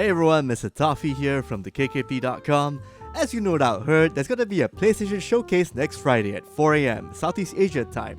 Hey everyone, Mr. Toffee here from the KKP.com. As you no doubt heard, there's gonna be a PlayStation showcase next Friday at 4 AM Southeast Asia time.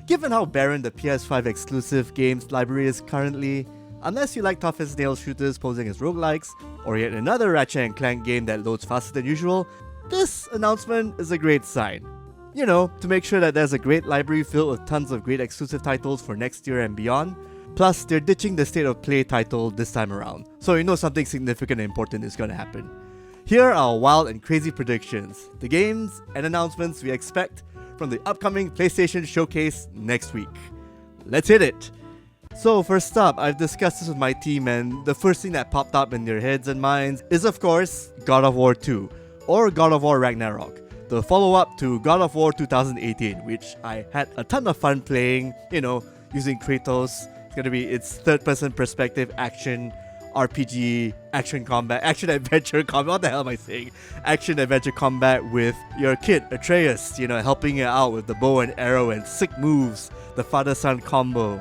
Given how barren the PS5 exclusive games library is currently, unless you like tough as nails shooters posing as roguelikes, or yet another Ratchet & Clank game that loads faster than usual, this announcement is a great sign. You know, to make sure that there's a great library filled with tons of great exclusive titles for next year and beyond. Plus, they're ditching the State of Play title this time around, so you know something significant and important is gonna happen. Here are our wild and crazy predictions, the games and announcements we expect from the upcoming PlayStation showcase next week. Let's hit it! So first up, I've discussed this with my team, and the first thing that popped up in their heads and minds is of course God of War 2, or God of War RAGNAROK, the follow-up to God of War 2018, which I had a ton of fun playing, you know, using Kratos. It's gonna be its third-person perspective action RPG, action-adventure combat. What the hell am I saying? Action-adventure combat with your kid, Atreus, you know, helping you out with the bow and arrow and sick moves, the father-son combo.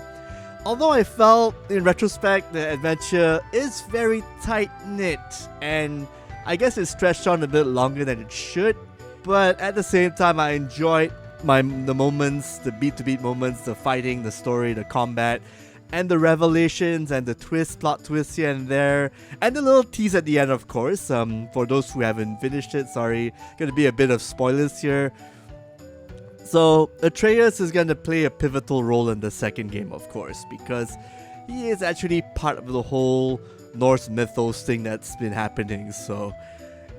Although I felt, in retrospect, the adventure is very tight-knit, and I guess it stretched on a bit longer than it should, but at the same time, I enjoyed the moments, the beat-to-beat moments, the fighting, the story, the combat, and the revelations and the plot twists here and there, and the little tease at the end, of course. For those who haven't finished it, sorry, gonna be a bit of spoilers here. So Atreus is gonna play a pivotal role in the second game, of course, because he is actually part of the whole Norse mythos thing that's been happening. So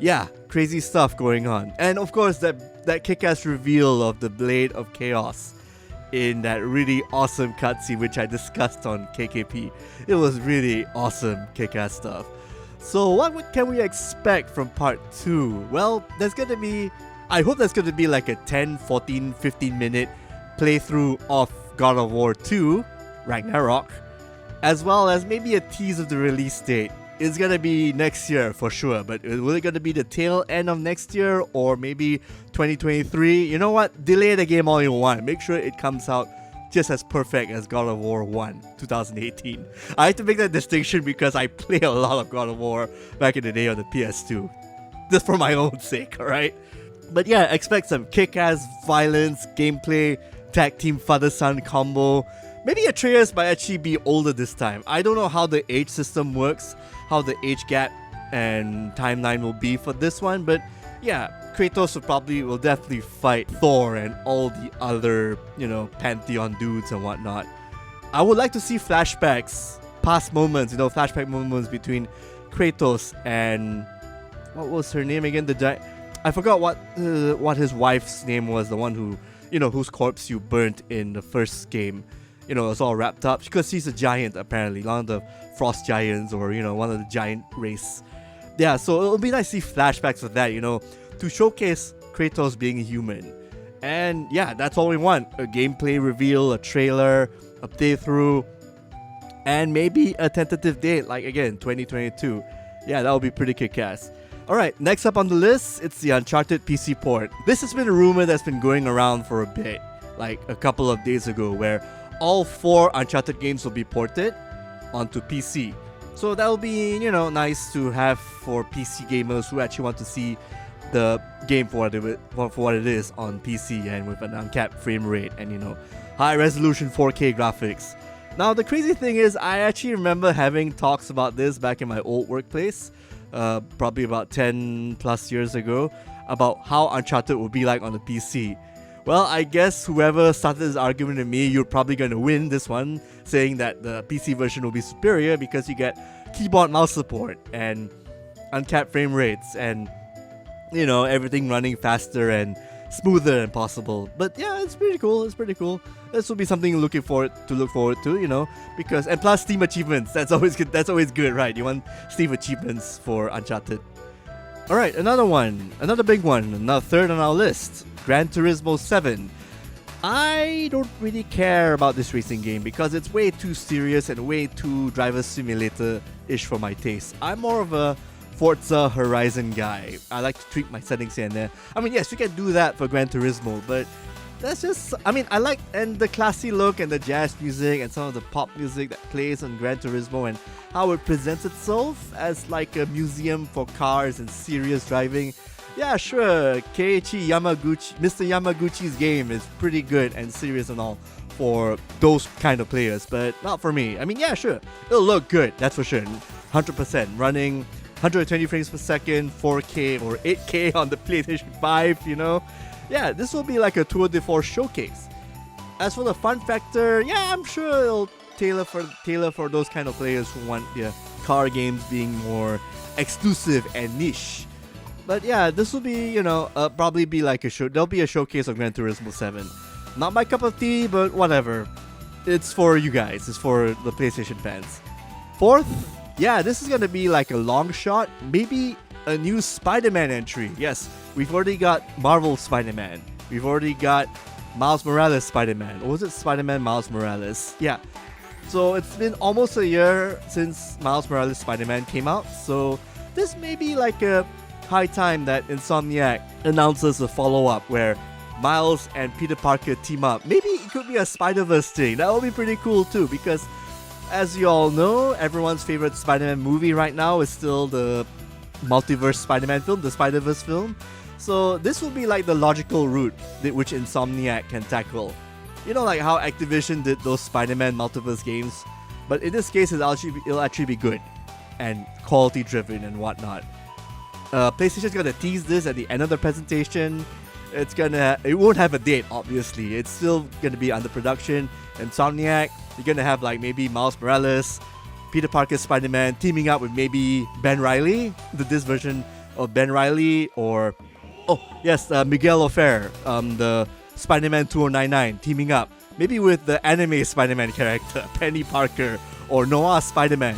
yeah, crazy stuff going on, and of course that kick-ass reveal of the Blade of Chaos in that really awesome cutscene which I discussed on KKP. It was really awesome kick-ass stuff. So what can we expect from part 2? Well, I hope there's gonna be like a 10, 14, 15 minute playthrough of God of War 2, Ragnarok, as well as maybe a tease of the release date. It's gonna be next year for sure, but will it gonna be the tail end of next year or maybe 2023? You know what? Delay the game all you want. Make sure it comes out just as perfect as God of War 1, 2018. I have to make that distinction because I play a lot of God of War back in the day on the PS2. Just for my own sake, alright? But yeah, expect some kick-ass violence, gameplay, tag team father-son combo. Maybe Atreus might actually be older this time. I don't know how the age system works, how the age gap and timeline will be for this one, but yeah, Kratos will definitely fight Thor and all the other, you know, Pantheon dudes and whatnot. I would like to see flashbacks, past moments, you know, flashback moments between Kratos and what was her name again? I forgot what his wife's name was, the one who, you know, whose corpse you burnt in the first game. You know, it's all wrapped up because he's a giant apparently, one of the frost giants, or you know, one of the giant race. Yeah, so it'll be nice to see flashbacks of that, you know, to showcase Kratos being human. And yeah, that's all we want: a gameplay reveal, a trailer, a playthrough, and maybe a tentative date, like again 2022. Yeah, that would be pretty kick-ass. Alright, next up on the list, it's the Uncharted PC port. This has been a rumor that's been going around for a bit, like a couple of days ago, where all 4 Uncharted games will be ported onto PC. So that'll be, you know, nice to have for PC gamers who actually want to see the game for what it is on PC and with an uncapped frame rate and, you know, high resolution 4K graphics. Now the crazy thing is, I actually remember having talks about this back in my old workplace, probably about 10 plus years ago, about how Uncharted would be like on the PC. Well, I guess whoever started this argument to me, you're probably going to win this one, saying that the PC version will be superior because you get keyboard mouse support and uncapped frame rates and, you know, everything running faster and smoother than possible. But yeah, it's pretty cool. This will be something to look forward to, you know, because, and plus Steam achievements. That's always good, right? You want Steam achievements for Uncharted. Alright, another big one, another third on our list, Gran Turismo 7. I don't really care about this racing game because it's way too serious and way too driver simulator-ish for my taste. I'm more of a Forza Horizon guy. I like to tweak my settings here and there. I mean, yes, you can do that for Gran Turismo, but that's just, I mean, I like, and the classy look and the jazz music and some of the pop music that plays on Gran Turismo and how it presents itself as like a museum for cars and serious driving. Yeah, sure, Keiichi Yamaguchi, Mr. Yamaguchi's game is pretty good and serious and all for those kind of players, but not for me. I mean, yeah, sure, it'll look good, that's for sure. 100% running 120 frames per second, 4K or 8K on the PlayStation 5, you know? Yeah, this will be like a Tour de Force showcase. As for the fun factor, yeah, I'm sure it'll tailor for those kind of players who want their car games being more exclusive and niche. But yeah, this will be, you know, probably be like a show. There'll be a showcase of Gran Turismo 7. Not my cup of tea, but whatever. It's for you guys. It's for the PlayStation fans. Fourth, yeah, this is gonna be like a long shot. Maybe a new Spider-Man entry. Yes, we've already got Marvel Spider-Man. We've already got Miles Morales Spider-Man. Or was it Spider-Man Miles Morales? Yeah. So it's been almost a year since Miles Morales Spider-Man came out. So this may be like a high time that Insomniac announces a follow-up where Miles and Peter Parker team up. Maybe it could be a Spiderverse thing. That would be pretty cool too, because as you all know, everyone's favorite Spider-Man movie right now is still the multiverse Spider-Man film, the Spiderverse film. So this will be like the logical route which Insomniac can tackle. You know, like how Activision did those Spider-Man multiverse games, but in this case it'll actually be good and quality driven and whatnot. PlayStation's gonna tease this at the end of the presentation. It won't have a date, obviously. It's still gonna be under production. Insomniac, you're gonna have like maybe Miles Morales, Peter Parker Spider-Man teaming up with maybe Ben Reilly, this version of Ben Reilly, or Miguel O'Ferrer, the Spider-Man 2099 teaming up maybe with the anime Spider-Man character Penny Parker, or Noir Spider-Man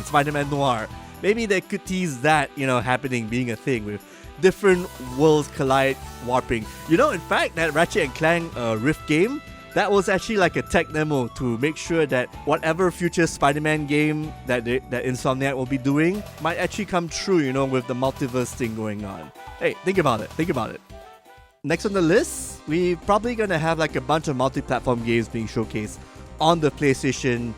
Noir. Maybe they could tease that, you know, happening, being a thing with different worlds collide, warping. You know, in fact, that Ratchet and Clank Rift game, that was actually like a tech demo to make sure that whatever future Spider-Man game that Insomniac will be doing might actually come true, you know, with the multiverse thing going on. Hey, think about it. Next on the list, we're probably gonna have like a bunch of multi-platform games being showcased on the PlayStation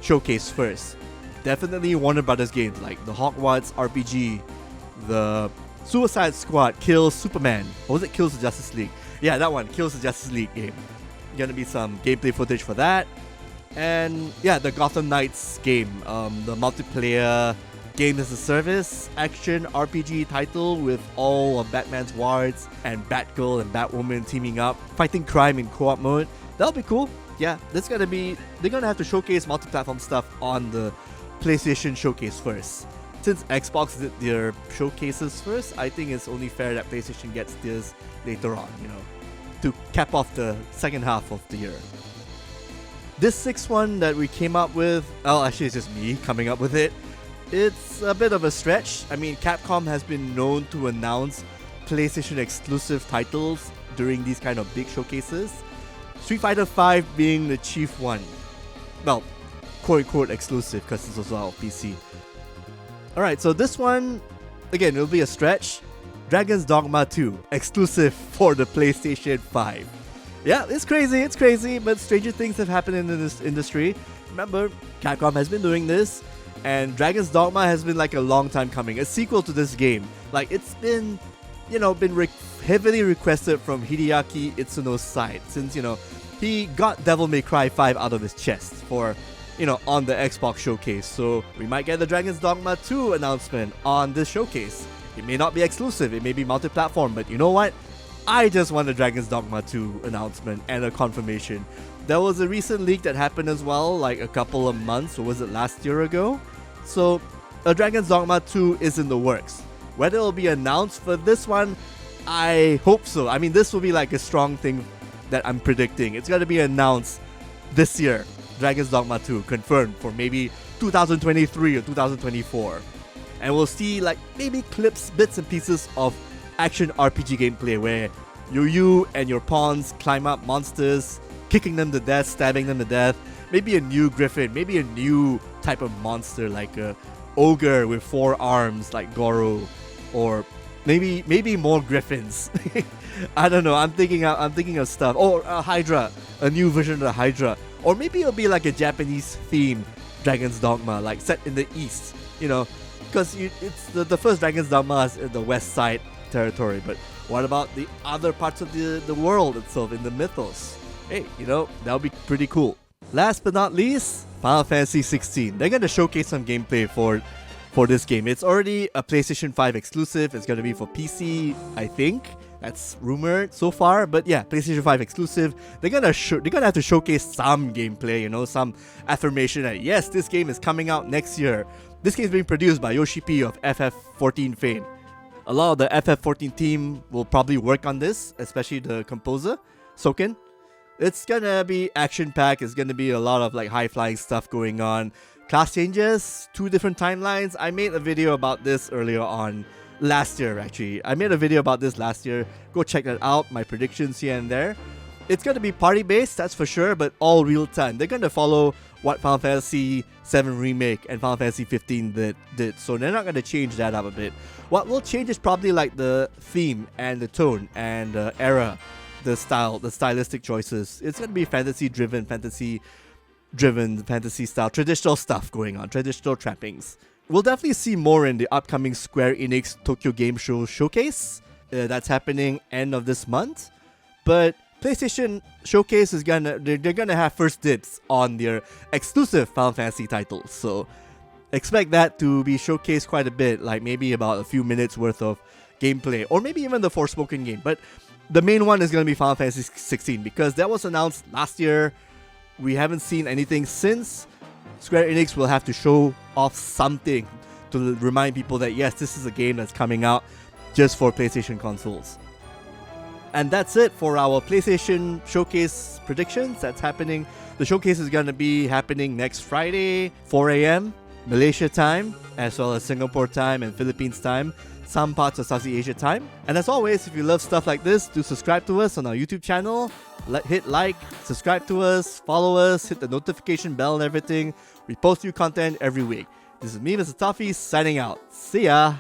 showcase first. Definitely Warner Brothers games like the Hogwarts RPG, the Suicide Squad Kills Superman, or was it Kills the Justice League? Yeah, that one, Kills the Justice League game. Gonna be some gameplay footage for that. And yeah, the Gotham Knights game, the multiplayer game as a service action RPG title with all of Batman's wards and Batgirl and Batwoman teaming up, fighting crime in co-op mode. That'll be cool. Yeah, they're gonna have to showcase multi-platform stuff on the PlayStation showcase first. Since Xbox did their showcases first, I think it's only fair that PlayStation gets theirs later on, you know, to cap off the second half of the year. This sixth one that we came up with, actually it's just me coming up with it. It's a bit of a stretch. I mean, Capcom has been known to announce PlayStation exclusive titles during these kind of big showcases. Street Fighter V being the chief one. Well, quote-unquote exclusive, because it's also out on PC. Alright, so this one, again, it'll be a stretch. Dragon's Dogma 2, exclusive for the PlayStation 5. Yeah, it's crazy, but stranger things have happened in this industry. Remember, Capcom has been doing this, and Dragon's Dogma has been like a long time coming. A sequel to this game. Like, it's been, you know, heavily requested from Hideaki Itsuno's side, since, you know, he got Devil May Cry 5 out of his chest for, you know, on the Xbox showcase. So we might get the Dragon's Dogma 2 announcement on this showcase. It may not be exclusive, it may be multi-platform, but you know what? I just want a Dragon's Dogma 2 announcement and a confirmation. There was a recent leak that happened as well, like a couple of months, or was it last year ago? So a Dragon's Dogma 2 is in the works. Whether it will be announced for this one, I hope so. I mean, this will be like a strong thing that I'm predicting. It's going to be announced this year. Dragon's Dogma 2 confirmed for maybe 2023 or 2024. And we'll see like maybe clips, bits and pieces of action RPG gameplay where you and your pawns climb up monsters, kicking them to death, stabbing them to death. Maybe a new griffin, maybe a new type of monster like a ogre with 4 arms like Goro, or Maybe more griffins. I don't know. I'm thinking of stuff. Or Hydra, a new version of the Hydra. Or maybe it'll be like a Japanese themed Dragon's Dogma, like set in the east. You know, because it's the first Dragon's Dogma is in the west side territory. But what about the other parts of the world itself in the mythos? Hey, you know, that would be pretty cool. Last but not least, Final Fantasy 16. They're gonna showcase some gameplay for this game. It's already a PlayStation 5 exclusive. It's going to be for PC, I think. That's rumored so far. But yeah, PlayStation 5 exclusive. They're gonna have to showcase some gameplay, you know, some affirmation that yes, this game is coming out next year. This game is being produced by Yoshi P of FF14 fame. A lot of the FF14 team will probably work on this, especially the composer, Soken. It's gonna be action-packed. It's gonna be a lot of like high-flying stuff going on. Class changes, 2 different timelines. I made a video about this earlier on last year, actually. I made a video about this last year. Go check that out, my predictions here and there. It's going to be party-based, that's for sure, but all real-time. They're going to follow what Final Fantasy 7 Remake and Final Fantasy 15 did, so they're not going to change that up a bit. What will change is probably like the theme and the tone and the era, the style, the stylistic choices. It's going to be fantasy-driven fantasy style, traditional stuff going on, traditional trappings. We'll definitely see more in the upcoming Square Enix Tokyo Game Show showcase. That's happening end of this month. But PlayStation Showcase is they're gonna have first dibs on their exclusive Final Fantasy titles. So expect that to be showcased quite a bit, like maybe about a few minutes worth of gameplay, or maybe even the Forspoken game. But the main one is gonna be Final Fantasy 16 because that was announced last year. We haven't seen anything since. Square Enix will have to show off something to remind people that yes, this is a game that's coming out just for PlayStation consoles. And that's it for our PlayStation Showcase predictions. That's happening. The showcase is going to be happening next Friday, 4 a.m. Malaysia time, as well as Singapore time and Philippines time. Some parts of Southeast Asia time. And as always, if you love stuff like this, do subscribe to us on our YouTube channel. Hit like, subscribe to us, follow us, hit the notification bell and everything. We post new content every week. This is me, Mr. Toffee, signing out. See ya!